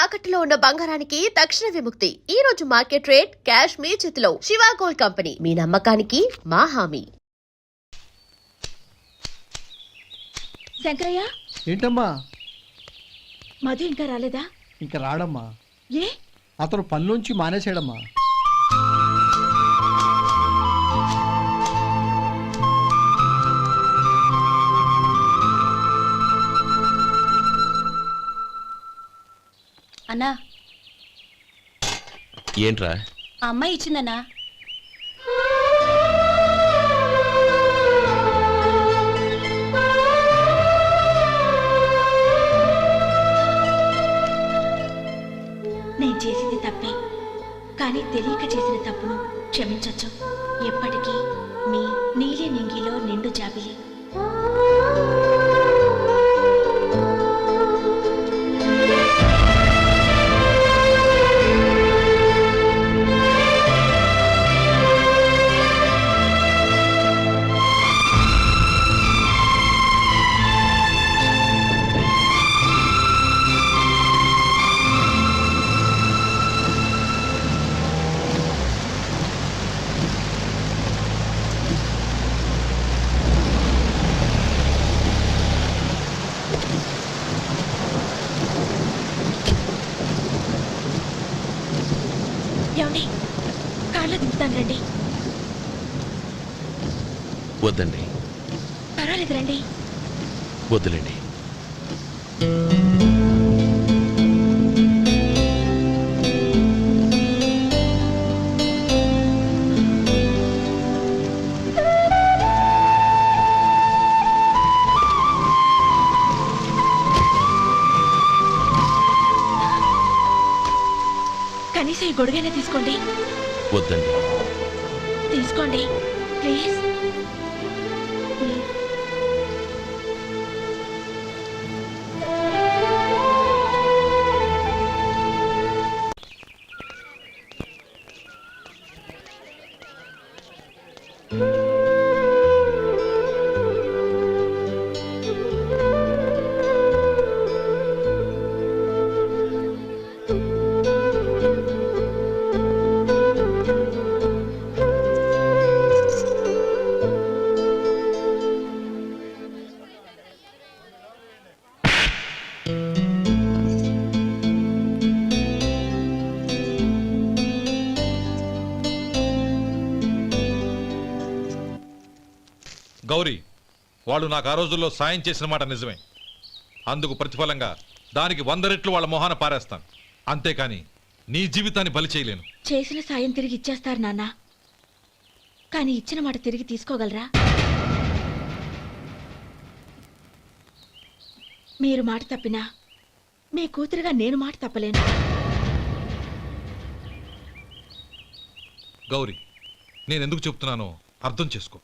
తాకట్టులో ఉన్న బంగారానికి తక్షణ విముక్తి. ఈ రోజు మార్కెట్ రేట్ క్యాష్ మీ చేతిలో. శివ గోల్డ్ కంపెనీ, మీ నమ్మకానికి మా హామీ. శంకరయ్య, ఏంటమ్మా? మధు ఇంకా రాలేదా? ఇంకా రాడమ్మా. ఏ? అతను పనిలోంచి మానేసాడమ్మా. అన్నా, ఏంట్రా? ఆ అమ్మాయి ఇచ్చిందన్నా. నేను చేసింది తప్పే, కానీ తెలియక చేసిన తప్పును క్షమించొచ్చు. ఎప్పటికీ మీ నీలి నింగిలో నిండు జాబిలి. ఏమండి, కార్లో దింపుతాను రండి. వద్దండి. పర్వాలేదు రండి. వద్దులేండి. కనీసం ఈ గొడుగైనా తీసుకోండి. వద్దండి. తీసుకోండి ప్లీజ్. గౌరీ, వాళ్ళు నాకు ఆ రోజుల్లో సాయం చేసిన మాట నిజమే. అందుకు ప్రతిఫలంగా దానికి 100 రెట్లు వాళ్ళ మొహాన పారేస్తాను. అంతేకాని నీ జీవితాన్ని బలి చేయలేను. చేసిన సాయం తిరిగి ఇచ్చేస్తారు నాన్న, కానీ ఇచ్చిన మాట తిరిగి తీసుకోగలరా? మీరు మాట తప్పినా మీ కూతురుగా నేను మాట తప్పలేను. గౌరీ, నేనెందుకు చెప్తున్నానో అర్థం చేసుకో.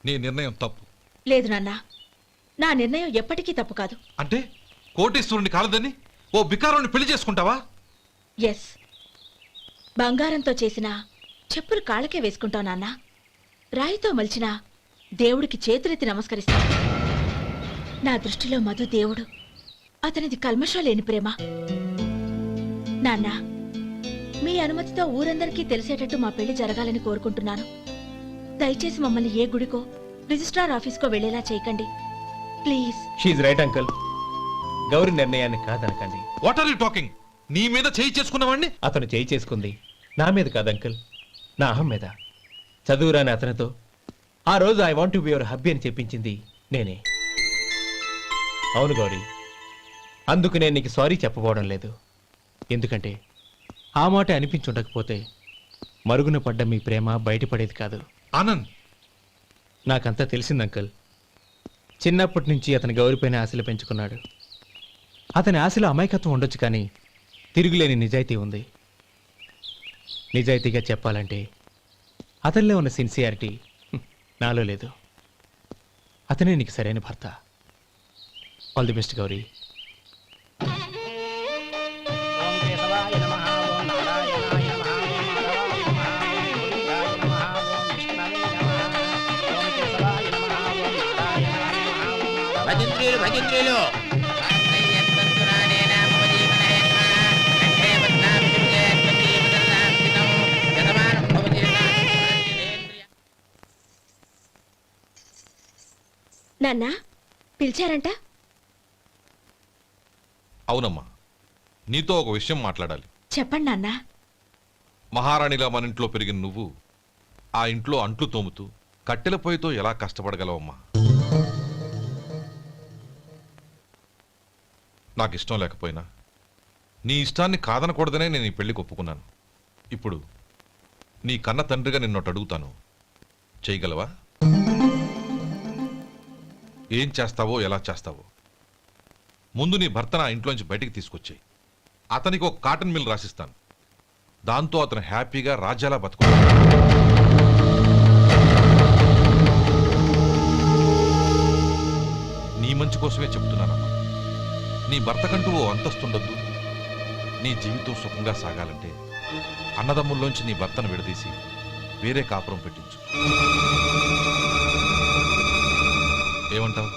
నీ నిర్ణయం తప్పు. లేదు నాన్న, నా నిర్ణయం ఎప్పటికీ తప్పు కాదు. అంటే కోటేశ్వరుని కాలదని ఓ బికారుని పెళ్లి చేసుకుంటావా? ఎస్, బంగారంతో చేసిన చెప్పులు కాళ్ళకే వేసుకుంటావు నాన్న. రాయితో మలిచిన దేవుడికి చేతులెత్తి నమస్కరిస్తా. నా దృష్టిలో మధు దేవుడు, అతనిది కల్మషం లేని ప్రేమ. నాన్న, మీ అనుమతితో ఊరందరికీ తెలిసేటట్టు మా పెళ్లి జరగాలని కోరుకుంటున్నాను. దయచేసి మమ్మల్ని ఏ గుడికో రిజిస్ట్రార్ ఆఫీస్కో వెళ్లేలా చేయకండి ప్లీజ్. షీఈ్ రైట్ అంకుల్. గౌరి నిర్ణయాన్ని కాదనకండి. What are you talking? నీ మీద చేయి చేసుకున్నవాడిని అతను చేయి చేసుకుంది నా మీద కాదు అంకుల్, నా అహం మీద. చదువురాని అతనితో ఆ రోజు I want to be your hubby అని చెప్పించింది నేనే. అవును గౌరీ, అందుకు నేను నీకు సారీ చెప్పబోవడం లేదు. ఎందుకంటే ఆ మాట అనిపించుండకపోతే మరుగున పడ్డ మీ ప్రేమ బయటపడేది కాదు. ఆనంద్, నాకంతా తెలిసింది అంకుల్. చిన్నప్పటి నుంచి అతని గౌరిపైన ఆశలు పెంచుకున్నాడు. అతని ఆశలో అమాయకత్వం ఉండొచ్చు, కానీ తిరుగులేని నిజాయితీ ఉంది. నిజాయితీగా చెప్పాలంటే అతనిలో ఉన్న సిన్సియారిటీ నాలో లేదు. అతనే నీకు సరైన భర్త. All the best Gauri. భజంత్రీలు నాన్న పిలిచారంట? అవునమ్మా, నీతో ఒక విషయం మాట్లాడాలి. చెప్పండి నాన్న. మహారాణిలా మన ఇంట్లో పెరిగిన నువ్వు ఆ ఇంట్లో అంట్లు తోముతూ కట్టెల పొయ్యితో ఎలా కష్టపడగలవమ్మా? నాకు ఇష్టం లేకపోయినా నీ ఇష్టాన్ని కాదనకూడదనే నేను ఈ పెళ్లికి ఒప్పుకున్నాను. ఇప్పుడు నీ కన్న తండ్రిగా నిన్నొకటి అడుగుతాను, చేయగలవా? ఏం చేస్తావో ఎలా చేస్తావో ముందు నీ భర్తను ఆ ఇంట్లోంచి బయటికి తీసుకొచ్చేయి. అతనికి ఒక కాటన్ మిల్ రాసిస్తాను. దాంతో అతను హ్యాపీగా రాజ్యాలా బతుకుతాడు. నీ మంచి కోసమే చెప్తున్నానమ్మా. నీ భర్తకంటూ ఓ అంతస్తుండద్దు. నీ జీవితం సుఖంగా సాగాలంటే అన్నదమ్ముల్లోంచి నీ భర్తను విడదీసి వేరే కాపురం పెట్టించు. ఏమంటావు?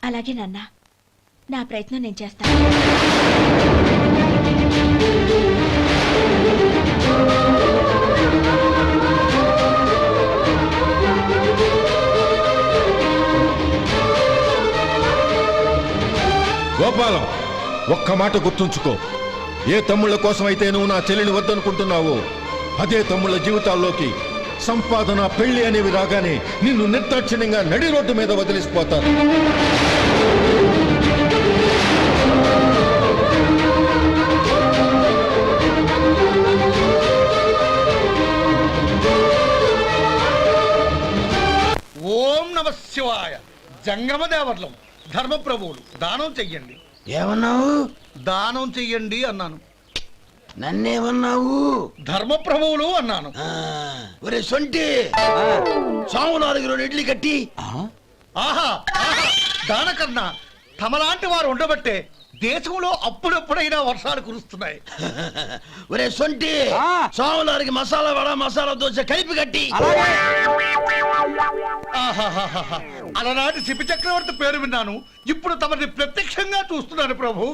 అలాగే నాన్న, నా ప్రయత్నం నేను చేస్తాను. గోపాలం, ఒక్క మాట గుర్తుంచుకో. ఏ తమ్ముళ్ళ కోసమైతే నువ్వు నా చెల్లిని వద్దనుకుంటున్నావో అదే తమ్ముళ్ళ జీవితాల్లోకి సంపాదన, పెళ్లి అనేవి రాగానే నిన్ను నిర్దాక్షిణ్యంగా నడి రోడ్డు మీద వదిలిసిపోతారు. ఓం నమ శివాయ. జంగమదేవర్లం, ధర్మప్రభువులు, దానం చెయ్యండి. ఏమన్నావు? దానం చెయ్యండి అన్నాను. నన్నేమన్నావు? ధర్మప్రభువులు అన్నాను. ఒరే సొంటి, సాము 4 ఇడ్లీ కట్టి. ఆహా ఆహా, దానకన్నా తమలాంటి వారు ఉండబట్టే దేశంలో అప్పుడెప్పుడైనా వర్షాలు కురుస్తున్నాయి. ఒరే సొంటి, సాము 4 మసాలా వడ, మసాలా దోశ కలిపి కట్టి. ఆహాహాహా, అలనాటి శిపి చక్రవర్తి పేరు విన్నాను, ఇప్పుడు తమని ప్రత్యక్షంగా చూస్తున్నాను ప్రభు.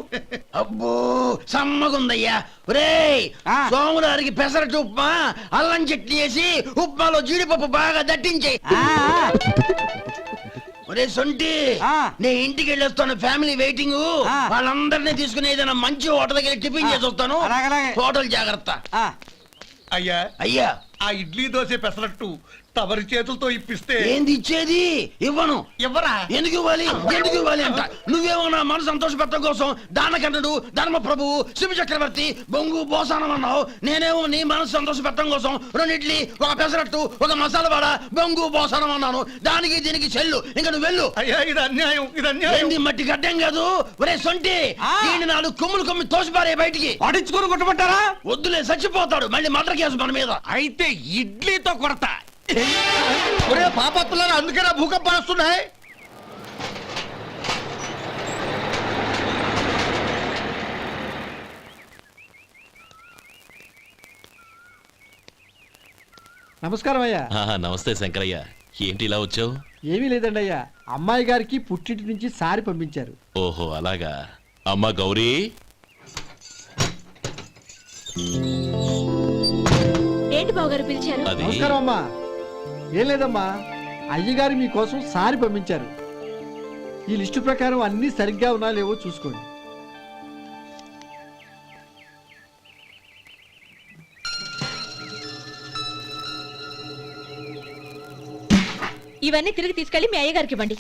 అబ్బో సమ్మగుందయ్యా. ఒరే సోములారికి పెసరట్టు ఉప్మా, అల్లం చట్నీ వేసి ఉప్మాలో జీడిపప్పు బాగా దట్టించే. ఒరే సొంటి, నేను ఇంటికి వెళ్ళొస్తాను, ఫ్యామిలీ వెయిటింగ్. వాళ్ళందరినీ తీసుకుని ఏదైనా మంచి హోటల్ దగ్గర టిఫిన్ చేసి వస్తాను. హోటల్ జాగ్రత్త. అయ్యా అయ్యా, ఆ ఇడ్లీ దోశ పెసరట్టు తమరి చేతులతో ఇప్పిస్తే. ఏంది ఇచ్చేది? ఇవ్వను. ఎవరా? ఎందుకు ఇవ్వాలి? ఎందుకు ఇవ్వాలి అంట? నువ్వేమో నా మనసు సంతోషపెట్టడం కోసం దానకన్నుడు, ధర్మప్రభువు, శివ చక్రవర్తి, బొంగు బోసానం అన్నావు. నేనేమో నీ మనసు సంతోషపెట్టడం కోసం 2 ఇడ్లీ, ఒక పెసరట్టు, ఒక మసాలా వాడ, బొంగు బోసానం అన్నాను. దానికి దీనికి చెల్లు. ఇంకా నువ్వు వెళ్ళు. అయ్యా ఇది అన్యాయం, ఇది అన్యాయం. ఏంది మట్టి గడ్డం కాదు. ఒరే సొంటి, ఈయన 4 కొమ్ములు కొమ్మి తోసిపారే బయటికి. పడించుకొని కొట్టమంటారా? వద్దులే, చచ్చిపోతాడు. మళ్ళీ మర్డర్ కేసు మన మీద. అయితే ఇడ్లీతో కొడతా. ఒరే పాపత్తులారా, అందుకే నా భూకంపాలు వస్తున్నాయి. నమస్కారం అయ్యా. నమస్తే శంకరయ్య, ఏంటి ఇలా వచ్చావు? ఏమీ లేదండి అయ్యా, అమ్మాయి గారికి పుట్టింటి నుంచి సారి పంపించారు. ఓహో అలాగా. అమ్మా గౌరీ, ఏంటి బావగారు పిలిచారు? అది నమస్కారం అమ్మా. ఏం లేదమ్మా, అయ్యగారు మీకోసం సారి పంపించారు. ఈ లిస్టు ప్రకారం అన్నీ సరిగ్గా ఉన్నా లేవో చూసుకోండి. ఇవన్నీ తిరిగి తీసుకెళ్లి మీ అయ్యగారికి ఇవ్వండి.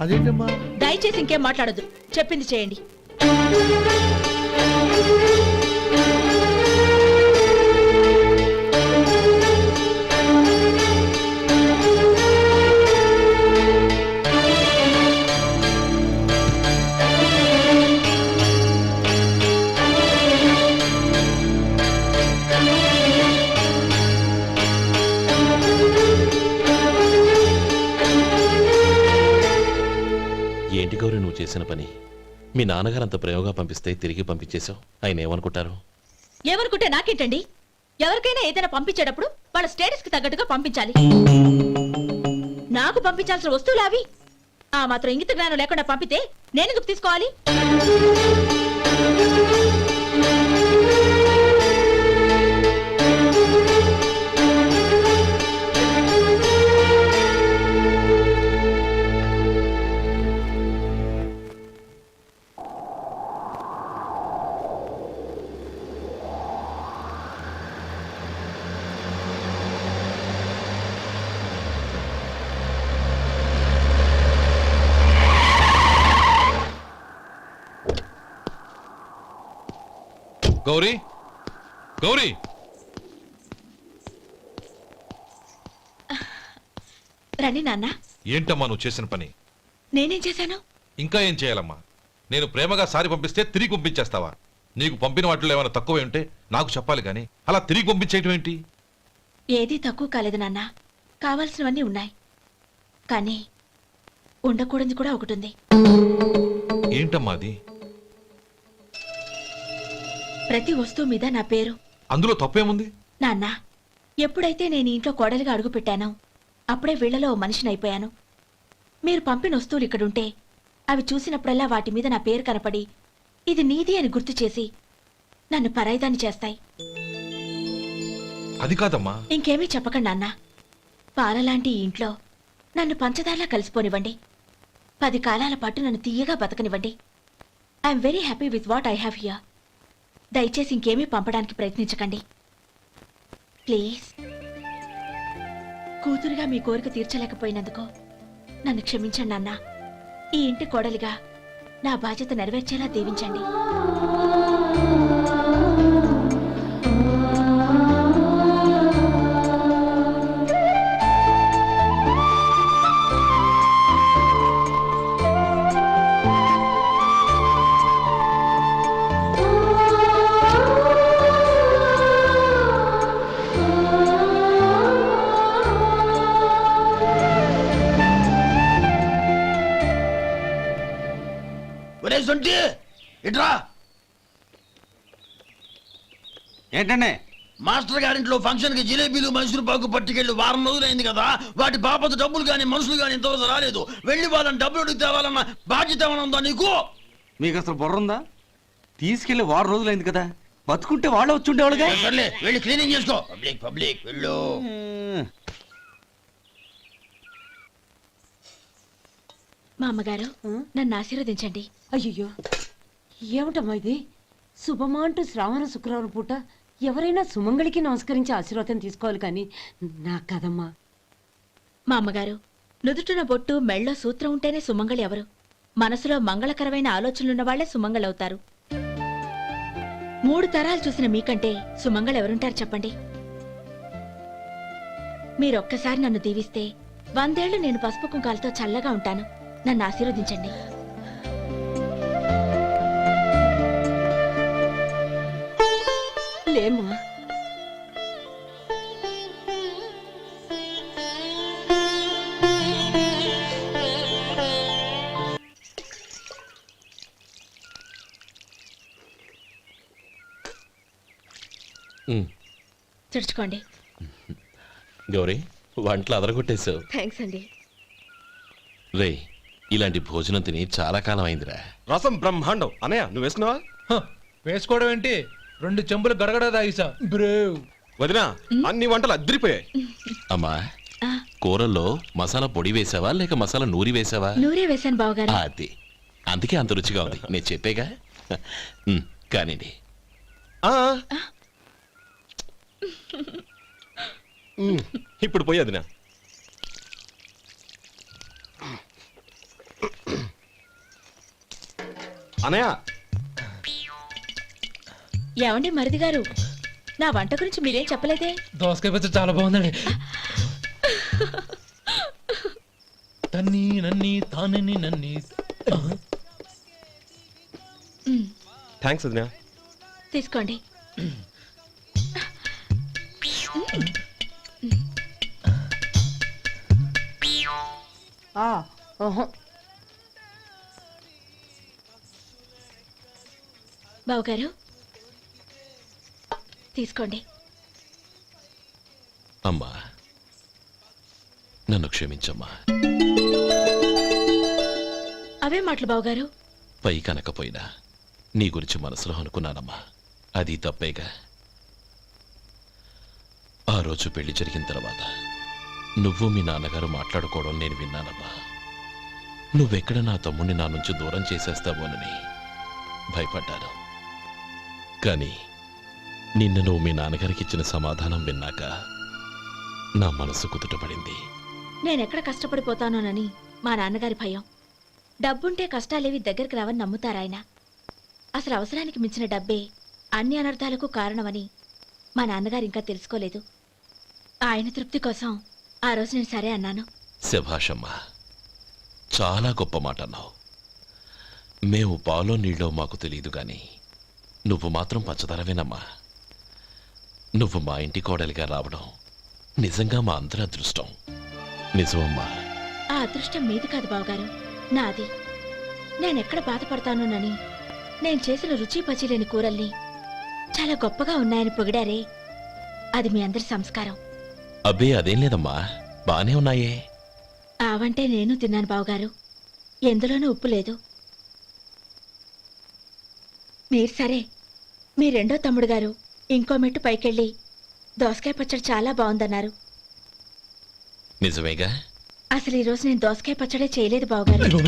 అదేంటమ్మా? దయచేసి ఇంకేం మాట్లాడొద్దు, చెప్పింది చేయండి. ఏంటి గౌరీ నువ్వు చేసిన పని? మీ నాన్నగారు అంత ప్రేమగా పంపిస్తే తిరిగి పంపించేశావు. ఆయన ఏమనుకుంటారు? ఏమనుకుంటే నాకేంటండి? ఎవరికైనా ఏదైనా పంపించేటప్పుడు వాళ్ళ స్టేటస్ కి తగ్గట్టుగా పంపించాలి. నాకు పంపించాల్సిన వస్తువులు అవి. ఆ మాత్రం ఇంగిత జ్ఞానం లేకుండా పంపితే నేనెందుకు తీసుకోవాలి? గౌరీ గౌరీ రండి నాన్న. ఏంటమ్మా నువ్వు చేసిన పని? నేనేం చేశాను? ఇంకా ఏం చేయాలమ్మా? నేను ప్రేమగా సారి పంపిస్తే తిరిగి పంపించేస్తావా? నీకు పంపిన వాటిలో ఏమైనా తక్కువ ఉంటే నాకు చెప్పాలి కానీ అలా తిరిగి పంపించేయటం ఏంటి? ఏదీ తక్కువ కాలేదు నాన్న. కావాల్సినవన్నీ ఉన్నాయి, కానీ ఉండకూడదు కూడా ఒకటి ఉంది. ఏంటమ్మా అది? ప్రతి వస్తువు మీద నా పేరు. అందులో తప్పేముంది? నాన్న, ఎప్పుడైతే నేను ఇంట్లో కోడలిగా అడుగు పెట్టానో అప్పుడే వీళ్లలో ఓ మనిషిని అయిపోయాను. మీరు పంపిన వస్తువులు ఇక్కడుంటే అవి చూసినప్పుడల్లా వాటి మీద నా పేరు కనపడి ఇది నీది అని గుర్తు చేసి నన్ను పరాయిదాన్ని చేస్తాయి. అది కాదమ్మా. ఇంకేమీ చెప్పకండి నాన్న. పాలలాంటి ఈ ఇంట్లో నన్ను పంచదారలా కలిసిపోనివ్వండి. 10 కాలాల పాటు నన్ను తీయగా బతకనివ్వండి. I'm very happy with what I have here. దయచేసి ఇంకేమీ పంపడానికి ప్రయత్నించకండి ప్లీజ్. కూతురుగా మీ కోరిక తీర్చలేకపోయినందుకు నన్ను క్షమించండి నాన్న. ఈ ఇంటి కోడలిగా నా బాధ్యత నెరవేర్చేలా దీవించండి. ఒరే సొంటి ఇట్రా. ఏంటండి? మాస్టర్ గారింట్లో ఫంక్షన్ కి జిలేబీలు మైసూరు పాకు పట్టుకెళ్ళి వారం రోజులైంది కదా. వాటి బాపత డబ్బులు కానీ మనుషులు కానీ ఇంతవరకు రాలేదు. వెళ్ళి వాళ్ళని డబ్బులు అడిగి తేవాలన్న బాధ్యత ఏమైనా ఉందా నీకు? మీకు అసలు బుర్ర ఉందా? తీసుకెళ్లి 6 రోజులైంది కదా, బతుకుంటే వాళ్ళు వచ్చి ఉండేవాళ్ళుగా. సర్లే వెళ్ళి క్లీనింగ్ చేసుకో. పబ్లిక్ పబ్లిక్ వెళ్ళు. మా అమ్మగారు నన్ను ఆశీర్వదించండి. అయ్యో ఏమిటమ్మా ఇది? శుభమా అంటూ శ్రావణ శుక్రవారం పూట ఎవరైనా సుమంగళికి నమస్కరించి ఆశీర్వాదం తీసుకోవాలి కానీ నాకు కదమ్మా. మా అమ్మగారు, నుదుటిన బొట్టు మెళ్ళో సూత్రం ఉంటేనే సుమంగళి ఎవరు? మనసులో మంగళకరమైన ఆలోచనలున్న వాళ్లే సుమంగళవుతారు. 3 తరాలు చూసిన మీకంటే సుమంగళ ఎవరుంటారు చెప్పండి? మీరొక్కసారి నన్ను దీవిస్తే 100 ఏళ్లు నేను పసుపు కుంకాలతో చల్లగా ఉంటాను. నన్ను ఆశీర్వదించండి. లేమ్మా. తుడుచుకోండి. గౌరీ, వంటలు అదరగొట్టేశావు. థ్యాంక్స్ అండి. రే, ఇలాంటి భోజనం తిని చాలా కాలం అయిందిరా. రసం బ్రహ్మాండం. అనయ్య నువ్వు వేసుకున్నావా? వేసుకోవడం ఏంటి? 2 చెంబులు గడగడ తాగిసా బ్రేవ్. వదినా, అన్ని వంటలు అద్దరిపోయాయి. అమ్మా, ఆ, కూరల్లో మసాలా పొడి వేసావా లేక మసాలా నూరి వేసావా? నూరే వేశాను బావగారు. అది అందుకే అంత రుచిగా ఉంది. నేను చెప్పేగా. కానివ్వండి. ఇప్పుడు పోయి వదినా. అనయ్య, ఏమండి మరిది గారు, నా వంట గురించి మీరేం చెప్పలేదే? దోసకాయ పచ్చడి చాలా బాగుందండి. తన్ని నన్ని తానని నన్ని. థ్యాంక్స్ వదినా. తీసుకోండి. బావగారు తీసుకోండి. అమ్మా, నన్ను క్షమించమ్మా. అవే మాటలు బావగారు. పై కనకపోయినా నీ గురించి మనసులో అనుకున్నానమ్మా. అది తప్పేగా. ఆ రోజు పెళ్లి జరిగిన తర్వాత నువ్వు మీ నాన్నగారు మాట్లాడుకోవడం నేను విన్నానమ్మా. నువ్వెక్కడ నా తమ్ముడిని నా నుంచి దూరం చేసేస్తావోనని భయపడ్డాను. కానీ నిన్న నువ్వు మీ నాన్నగారికి ఇచ్చిన సమాధానం విన్నాక నా మనసు కుదుటపడింది. నేనెక్కడ కష్టపడిపోతానోనని మా నాన్నగారి భయం. డబ్బుంటే కష్టాలేవి దగ్గరికి రావని నమ్ముతారాయన. అసలు అవసరానికి మించిన డబ్బే అన్ని అనర్థాలకు కారణమని మా నాన్నగారు ఇంకా తెలుసుకోలేదు. ఆయన తృప్తి కోసం ఆ రోజు నేను సరే అన్నాను. శభాషమ్మా, చాలా గొప్ప మాట అన్నావు. మేము పాలో నీళ్ళో మాకు తెలియదు గాని నువ్వు మాత్రం పంచదారవేనమ్మా. నువ్వు మా ఇంటి కోడలిగా రావడం నిజంగా మా అందరి అదృష్టం. నిజమమ్మా. ఆ అదృష్టం మీది కాదు బావగారు, నాది. నేనెక్కడ బాధపడతానోనని నేను చేసిన రుచి పచిలేని కూరల్ని చాలా గొప్పగా ఉన్నాయని పొగిడారే, అది మీ అందరి సంస్కారం. అబ్బే అదేం లేదమ్మా, బానే ఉన్నాయే. ఆవంటే నేను తిన్నాను బావగారు, ఎందులోనూ ఉప్పు లేదు. మీరు సరే, మీ రెండో తమ్ముడు గారు ఇంకో మెట్టు పైకెళ్ళి దోసకాయ పచ్చడి చాలా బాగుందన్నారు. నిజమేగా? అసలు ఈరోజు నేను దోసకాయ పచ్చడే చేయలేదు బావగారు.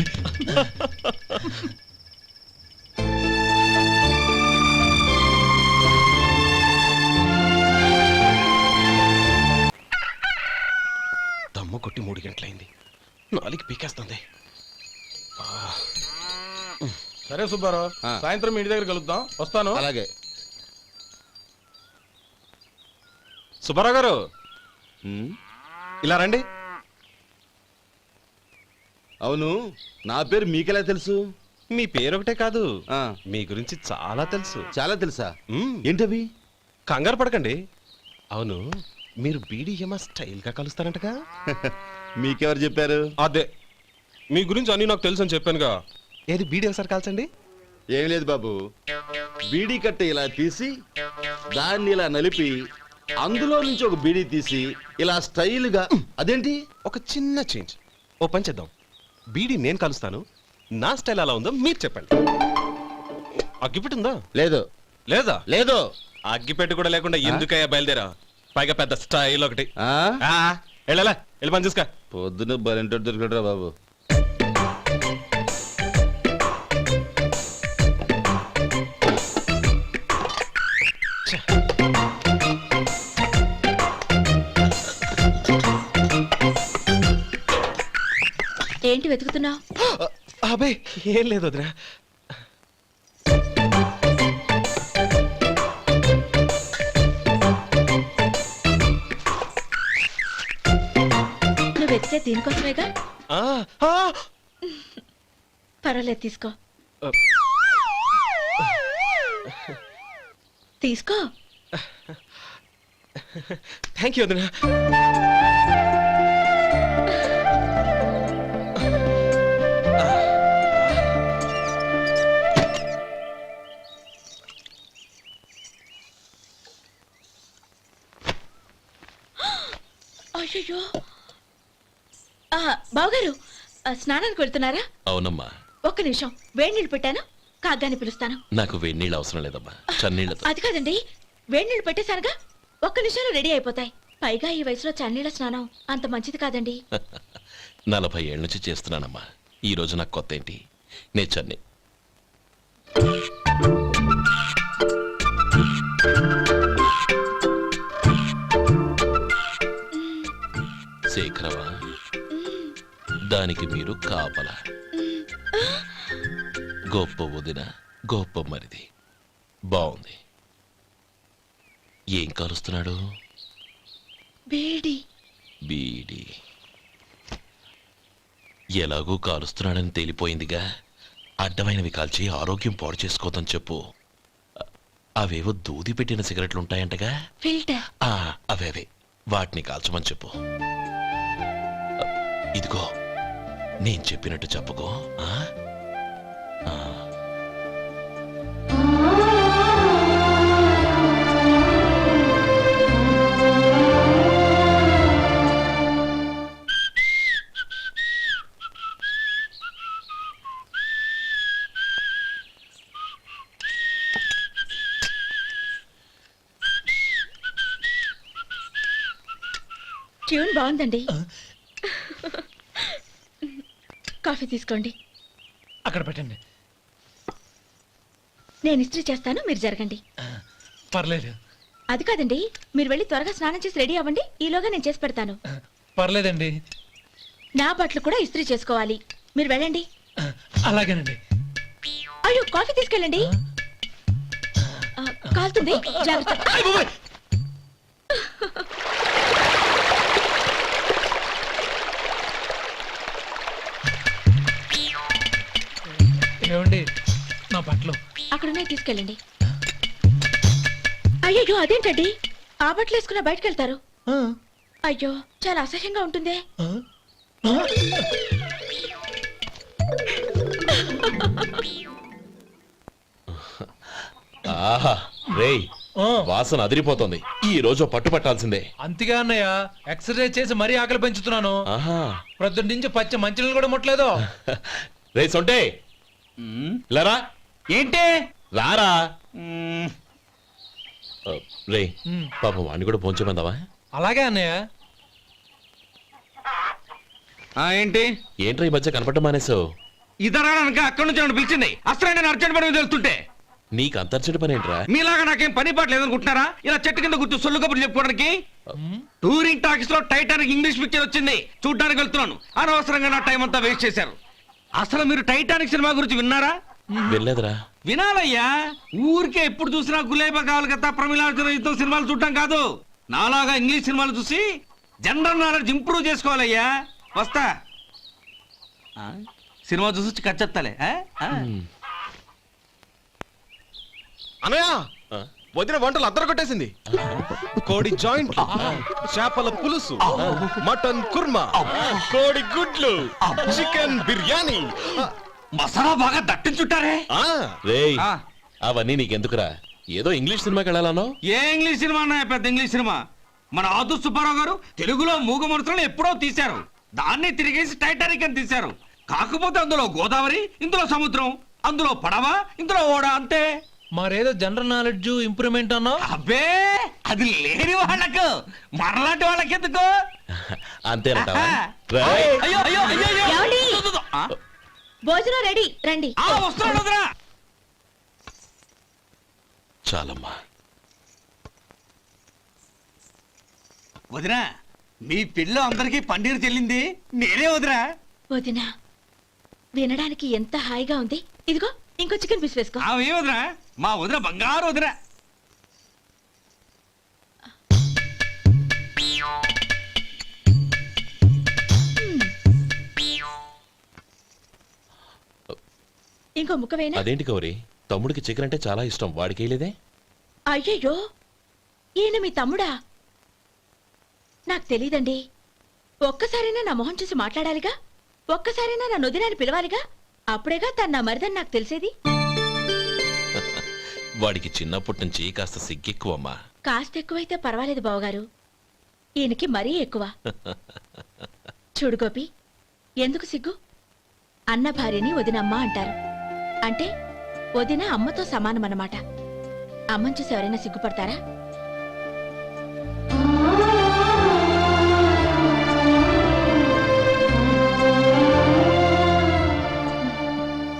దమ్ము కొట్టి 3 గంటలైంది, 4కి పీకేస్తుంది. సరే సుబ్బారావు, సాయంత్రం మీ ఇంటి దగ్గర కలుద్దాం. వస్తాను. అలాగే. సుబ్బారావు గారు, ఇలా రండి. అవును, నా పేరు మీకెలా తెలుసు? మీ పేరు ఒకటే కాదు, మీ గురించి చాలా తెలుసు. చాలా తెలుసా? ఏంటవి? కంగారు పడకండి. అవును, మీరు బీడీఎం స్టైల్ గా కలుస్తారంటగా? మీకెవరు చెప్పారు? అదే, మీ గురించి అన్ని నాకు తెలుసు అని చెప్పానుగా. ఏది బీడీ ఒకసారి కాల్చండి. ఏం లేదు బాబు, బీడీ కట్ట ఇలా తీసి దాన్ని ఇలా నలిపి అందులో నుంచి ఒక బీడీ తీసి ఇలా స్టైల్గా. అదేంటి? ఒక చిన్న చేంజ్. ఓ పని చేద్దాం, బీడీ నేను కలుస్తాను, నా స్టైల్ అలా ఉందో మీరు చెప్పండి. అగ్గిపెట్టుందా? లేదు. లేదా? లేదు. అగ్గిపెట్టు కూడా లేకుండా ఎందుకయ్యా బయలుదేరా? పైగా పెద్ద స్టైల్ ఒకటి. వెళ్ళాలా, వెళ్ళి పని చూసుకో. పొద్దున బలంటో దొరికడరా బాబు. ఏంటి వెతుకుతున్నావు? అబే ఏం లేదు వదినా. నువ్వు వెతికే దీనికోసమేగా. పర్వాలేదు, తీసుకో. తీసుకో. థ్యాంక్ యూ వదినా. అయ్యో, బావగారు స్నానానికి వెళ్తున్నారా? అవునమ్మా. ఒక్క నిమిషం, వేడి నీళ్ళు పెట్టాను, కాగ్గాని పిలుస్తాను. నాకు వేడి నీళ్ళు అవసరం లేదమ్మా, చన్నీళ్ళతో. అది కాదండి, వేడి నీళ్ళు పెట్టేశానుగా, ఒక్క నిమిషంలో రెడీ అయిపోతాయి. పైగా ఈ వయసులో చన్నీళ్ళ స్నానం అంత మంచిది కాదండి. 40 ఏళ్ళ నుంచి చేస్తున్నానమ్మా, ఈ రోజు నాకు కొత్త ఏంటి? నే చన్ని. శేఖరవా, దానికి మీరు కాపలా. గొప్ప వదిన, గొప్ప మరిది. బాగుంది. ఏం కాలుస్తున్నాడు? బీడి. బీడి ఎలాగూ కాలుస్తున్నాడని తేలిపోయిందిగా. అడ్డమైనవి కాల్చి ఆరోగ్యం పాడు చేసుకోదని చెప్పు. అవేవో దూది పెట్టిన సిగరెట్లు ఉంటాయంటగా, ఫిల్టర్. అవే వాటిని కాల్చమని చెప్పు. ఇదిగో నేను చెప్పినట్టు చెప్పుకో. ట్యూన్ బాగుందండి. కాఫీ తీసుకోండి. అక్కడ పెట్టండి. నేను ఇస్త్రీ చేస్తాను, మీరు జరగండి. పర్లేదు. అది కాదండి, మీరు వెళ్ళి త్వరగా స్నానం చేసి రెడీ అవ్వండి, ఈలోగా నేను చేసి పెడతాను. పర్లేదండి. నా బట్టలు కూడా ఇస్త్రీ చేసుకోవాలి, మీరు వెళ్ళండి. అలాగేనండి. అయ్యో, కాఫీ తీసుకెళ్ళండి. కాలుతుంది జాగ్రత్త. ఏమండి నా బట్టలు అక్కడున్నాయి తీసుకెళ్ళండి. అయ్యో అదేంటండి ఆ బట్టలు వేసుకున్న బయటకు వెళ్తారు? అయ్యో చాలా అసహ్యంగా ఉంటుందే. ఆహా రేయ్ వాసన అదిరిపోతుంది. ఈ రోజు పట్టు పట్టాల్సిందే. అంతగా అన్నయ్య ఎక్సర్సైజ్ చేసి మరీ ఆకలి పెంచుతున్నాను. ఆహా ప్రొద్దున నుంచి పచ్చ మంచినీళ్ళు కూడా ముట్టలేదు. రే సొంటే లరా ఏంటి రారా రే పాపం వాడిని కూడా పోంచమందావా? అలాగే అన్నయ్య. ఏంటి ఏంట్రా ఈ మధ్య కనపడడం మానేసావు? ఇద్దరా అనక అక్కడి నుంచి నన్ను పిలిచింది. అసలు నేను అర్జెంట్ పని మీద వెళ్తుంటే నీకు అంతర్చడి పని ఏంట్రా? మీలాగా నాకేం పని పాట లేదనుకుంటున్నారా? ఇలా చెట్టు కింద కూర్చో సొల్లు కబుర్లు చెప్పుకోవడానికి. టూరింగ్ టాకీస్ లో టైటానిక్ ఇంగ్లీష్ పిక్చర్ వచ్చింది, చూడ్డానికి వెళ్తున్నాను. అనవసరంగా నా టైం అంతా వేస్ట్ చేశారు. అసలు మీరు టైటానిక్ సినిమా గురించి విన్నారా? వెళ్ళలేదురా. వినాలయ్యా. ఊరికే ఎప్పుడు చూసినా గులేబా కావాలి కదా, ప్రమిళార్జున యుద్ధం సినిమాలు చూడటం కాదు. నాలాగా ఇంగ్లీష్ సినిమాలు చూసి జనరల్ నాలెడ్జ్ ఇంప్రూవ్ చేసుకోవాలయ్యా. వస్తా. సినిమా చూసి కచ్చెత్తాలే. అనయ్య వదిన వంటలు అద్దరు కొట్టేసింది. కోడి జాయింట్, చేపల పులుసు, మటన్ కుర్మా, కోడి గుడ్లు, చికెన్ బిర్యానీ, మసాలా బాగా దట్టించుంటారే. రేయ్ అవన్నీ నీకెందుకురా? ఏదో ఇంగ్లీష్ సినిమాకి వెళ్ళాలనో? ఏ ఇంగ్లీష్ సినిమా అన్నా పెద్ద ఇంగ్లీష్ సినిమా. మన ఆదు సుబ్బారావు గారు తెలుగులో మూగ మనుషులను ఎప్పుడో తీశారు. దాన్ని తిరిగేసి టైటానిక్ అని తీశారు. కాకపోతే అందులో గోదావరి, ఇందులో సముద్రం, అందులో పడవ, ఇందులో ఓడ, అంతే. మరేదో జనరల్ నాలెడ్జ్ ఇంప్రూవ్మెంట్ అన్నా? అబ్బే అది లేని వాళ్ళకు, మరలాంటి వాళ్ళకి ఎందుకు? అంతేనట. అయ్యో అయ్యో అయ్యో ఏమండి? భోజనం రెడీ, రండి. వస్తున్నాడు వదరా. చాలమ్మా. వదినా మీ పిల్ల అందరికీ పన్నీరు చెల్లింది నేనే వదినా. వదినా వినడానికి ఎంత హాయిగా ఉంది. ఇదిగో ఇంకో చికెన్ పీస్ వేసుకో. ఏ వదినా, మా వదిన బంగారు వదినా. ఇంకో ముక్క వేయనా? అదేంటి గౌరీ, తమ్ముడికి చికెన్ అంటే చాలా ఇష్టం, వాడికి వేయలేదే? అయ్యయ్యో ఈయన మీ తమ్ముడా? నాకు తెలీదండి. ఒక్కసారైనా నా మొహం చూసి మాట్లాడాలిగా, ఒక్కసారైనా నా నొదినాన్ని పిలవాలిగా, అప్పుడేగా తన నా మరిదని నాకు తెలిసేది. వాడికి చిన్నప్పటి నుంచి కాస్త సిగ్గెక్కువమ్మా. కాస్త ఎక్కువైతే పర్వాలేదు బావగారు, ఈయనకి మరీ ఎక్కువ. చూడు గోపి, ఎందుకు సిగ్గు? అన్న భార్యని వదినమ్మ అంటారు. అంటే వదిన అమ్మతో సమానమన్నమాట. అమ్మని చూసి ఎవరైనా సిగ్గుపడతారా?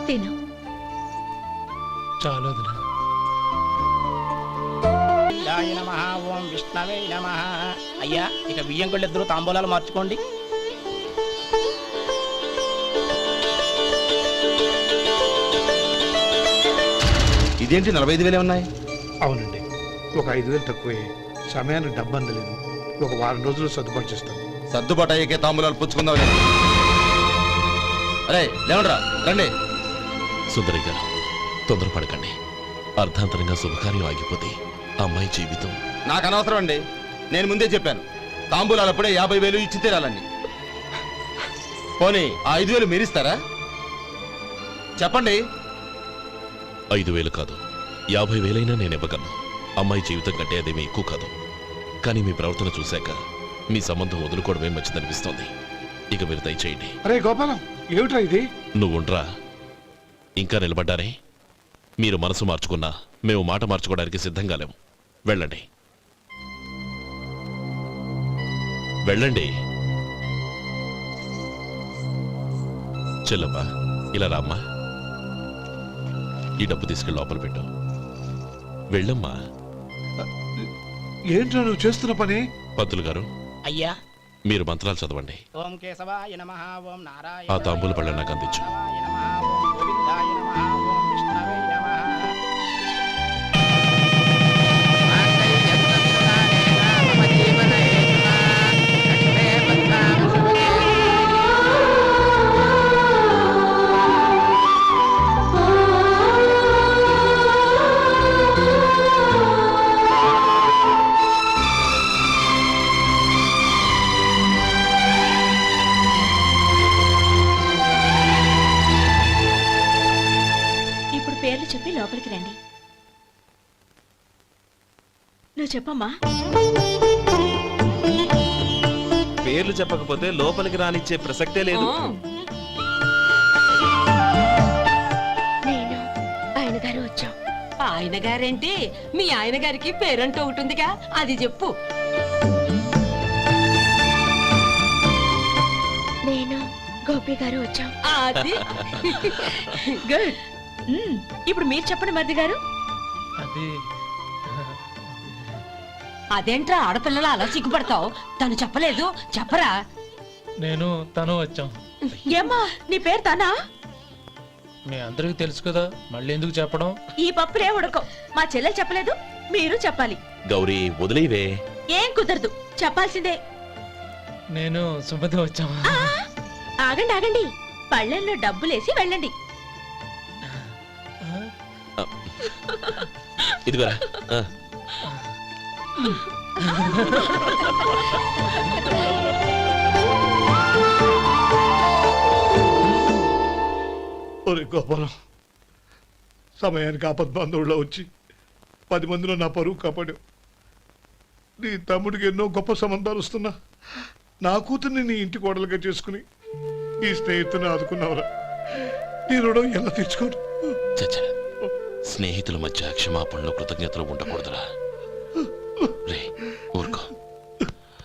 తిను. చాలు వదినా. ఓం విష్ణవే నమః. అయ్యా ఇక బియ్యం కొళ్ళిద్దరూ తాంబూలాలు మార్చుకోండి. ఇదేంటి 45,000 ఉన్నాయి? అవునండి, ఒక 5,000 తక్కువే. సమయానికి డబ్బు అందలేదు. ఒక వారం రోజులు సర్దుబాటు చేస్తాను. సర్దుబాటు అయ్యకే తాంబూలాలు పుచ్చుకుందాం. అరే లేవండ్రా రండి. సుందరి గారు తొందరపడకండి. అర్ధాంతరంగా శుభకార్యం ఆగిపోతే అమ్మాయి జీవితం. నాకు అనవసరం అండి, నేను ముందే చెప్పాను. తాంబూలాలు అప్పుడే 50,000 ఇచ్చి తీరాలని. పోనీ ఆ 5,000 మీరిస్తారా? చెప్పండి. 5,000 కాదు, 50,000 నేను ఇవ్వగలను. అమ్మాయి జీవితం కంటే అదేమీ ఎక్కువ కాదు. కానీ మీ ప్రవర్తన చూశాక మీ సంబంధం వదులుకోవడమే మంచిదనిపిస్తోంది. ఇక మీరు దయచేయండి. అరే గోపాలం, ఏమిట్రా ఇది? నువ్వుండ్రా. ఇంకా నిలబడ్డారే? మీరు మనసు మార్చుకున్నా మేము మాట మార్చుకోవడానికి సిద్ధంగా లేము. వెళ్ళండి వెళ్ళండి. చెల్లమ్మా ఇలా రామ్మా. ఈ డబ్బు తీసుకెళ్ళి లోపల పెట్టు. వెళ్ళమ్మా. ఏంట్రా నువ్వు చేస్తున్న పని? పంతులు గారు అయ్యా మీరు మంత్రాలు చదవండి. ఓం కేశవాయ నమః. ఓం నారాయణ. ఆ తాంబూల పళ్ళ నాకు అందించు. ఓం గోవిందాయ నమః. ఓం విష్ణవే నమః. పేర్లు చెప్పి లోపలికి రండి. నువ్వు చెప్పమ్మా. పేర్లు చెప్పకపోతే లోపలికి రానిచ్చే ప్రసక్తే లేదు. నేను ఆయన గారు వచ్చాం. ఆయన గారేంటి, మీ ఆయన గారికి పేరంటూ ఒకటి ఉందిగా, అది చెప్పు. నేను గోపి గారు వచ్చాం. అది గుడ్. ఇప్పుడు మీరు చెప్పండి మరిది గారు. అది అదేంట్రా ఆడపిల్లలు అలా సిగ్గుపడతావు? తను చెప్పలేదు, చెప్పరా. నేను తను వచ్చాం. ఏమ్మా నీ పేరు తానా? మీ అందరికీ తెలుసు కదా, మళ్ళీ ఎందుకు చెప్పడం? ఈ పప్పులే ఉడకం. మా చెల్లె చెప్పలేదు, మీరు చెప్పాలి. గౌరీ వదిలేవే. ఏం కుదరదు, చెప్పాల్సిందే. నేను సుమతి వచ్చాం. ఆ, ఆగండి ఆగండి, పళ్ళెల్లో డబ్బులేసి వెళ్ళండి. ఇదిగోరా. ఒరే గోపాలం, సమయానికి ఆపద్బాంధవుల్లో వచ్చి 10 మందిలో నా పరువు కాపాడావు. నీ తమ్ముడికి ఎన్నో గొప్ప సంబంధాలు వస్తున్నా నా కూతుర్ని నీ ఇంటి కోడలుగా చేసుకుని ఈ స్నేహితుని ఆదుకున్నావురా. నీ రుణం ఎలా తీర్చుకోరు? చచ్చా, స్నేహితుల మధ్య క్షమాపణలు కృతజ్ఞతలు ఉండకూడదురా. రే ఊరుకో.